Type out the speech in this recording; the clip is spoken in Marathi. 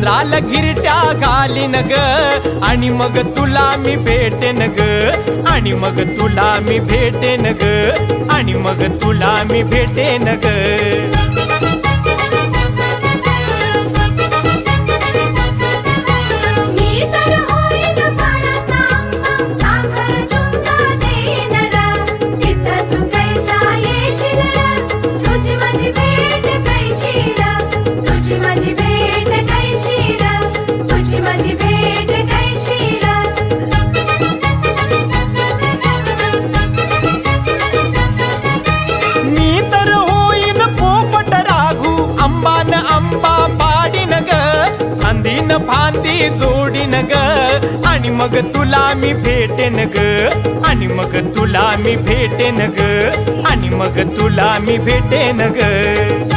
चंद्राला घिरट्या घालीन ग आणि मग तुला मी भेटेन ग आणि मग तुला मी भेटेन ग आणि मग तुला मी भेटेन ग आंबा पाडीन ग फांदीन फांदी जोडीन ग आणि मग तुला मी भेटेन ग आणि मग तुला मी भेटेन ग आणि मग तुला मी भेटेन ग